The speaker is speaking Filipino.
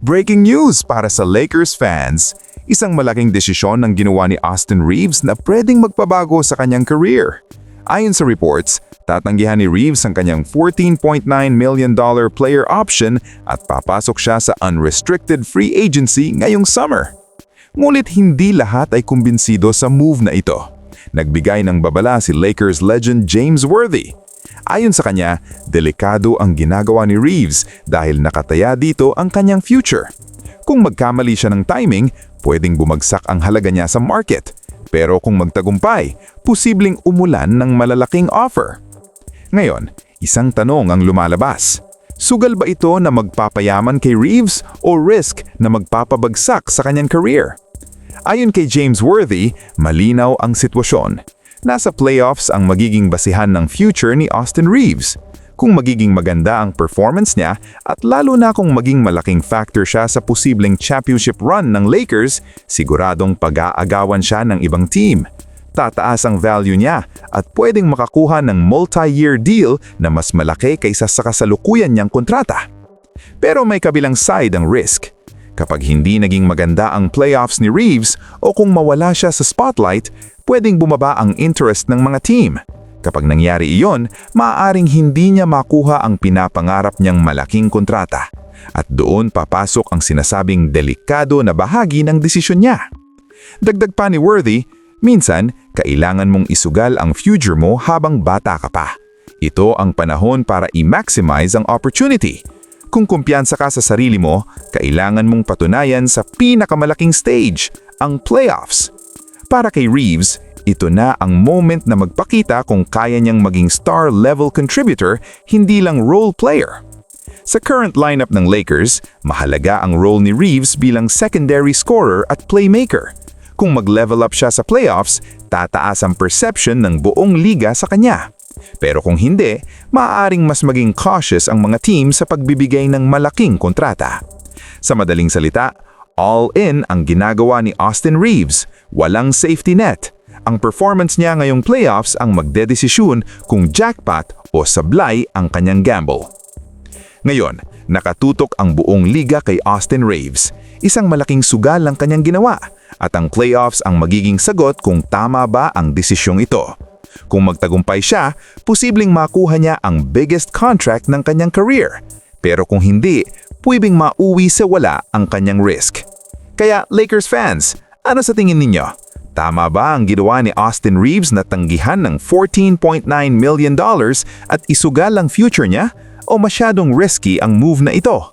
Breaking news para sa Lakers fans. Isang malaking desisyon ng ginawa ni Austin Reaves na pwedeng magpabago sa kanyang career. Ayon sa reports, tatanggihan ni Reaves ang kanyang $14.9 million player option at papasok siya sa unrestricted free agency ngayong summer. Ngunit hindi lahat ay kumbinsido sa move na ito. Nagbigay ng babala si Lakers legend James Worthy. Ayon sa kanya, delikado ang ginagawa ni Reaves dahil nakataya dito ang kanyang future. Kung magkamali siya ng timing, pwedeng bumagsak ang halaga niya sa market. Pero kung magtagumpay, posibleng umulan ng malalaking offer. Ngayon, isang tanong ang lumalabas. Sugal ba ito na magpapayaman kay Reaves o risk na magpapabagsak sa kanyang career? Ayon kay James Worthy, malinaw ang sitwasyon. Nasa playoffs ang magiging basihan ng future ni Austin Reaves. Kung magiging maganda ang performance niya at lalo na kung maging malaking factor siya sa posibleng championship run ng Lakers, siguradong pag-aagawan siya ng ibang team. Tataas ang value niya at pwedeng makakuha ng multi-year deal na mas malaki kaysa sa kasalukuyan niyang kontrata. Pero may kabilang side ang risk. Kapag hindi naging maganda ang playoffs ni Reaves o kung mawala siya sa spotlight, pwedeng bumaba ang interest ng mga team. Kapag nangyari iyon, maaaring hindi niya makuha ang pinapangarap niyang malaking kontrata. At doon papasok ang sinasabing delikado na bahagi ng desisyon niya. Dagdag pa ni Worthy, minsan, kailangan mong isugal ang future mo habang bata ka pa. Ito ang panahon para i-maximize ang opportunity. Kung kumpiyansa ka sa sarili mo, kailangan mong patunayan sa pinakamalaking stage, ang playoffs. Para kay Reaves, ito na ang moment na magpakita kung kaya niyang maging star-level contributor, hindi lang role player. Sa current lineup ng Lakers, mahalaga ang role ni Reaves bilang secondary scorer at playmaker. Kung mag-level up siya sa playoffs, tataas ang perception ng buong liga sa kanya. Pero kung hindi, maaaring mas maging cautious ang mga team sa pagbibigay ng malaking kontrata. Sa madaling salita, all-in ang ginagawa ni Austin Reaves, walang safety net. Ang performance niya ngayong playoffs ang magdedesisyon kung jackpot o sablay ang kanyang gamble. Ngayon, nakatutok ang buong liga kay Austin Reaves. Isang malaking sugal ang kanyang ginawa at ang playoffs ang magiging sagot kung tama ba ang desisyong ito. Kung magtagumpay siya, posibleng makuha niya ang biggest contract ng kanyang career. Pero kung hindi, pwedeng mauwi sa wala ang kanyang risk. Kaya Lakers fans, ano sa tingin ninyo? Tama ba ang ginawa ni Austin Reaves na tanggihan ng $14.9 million at isugal ang future niya? O masyadong risky ang move na ito?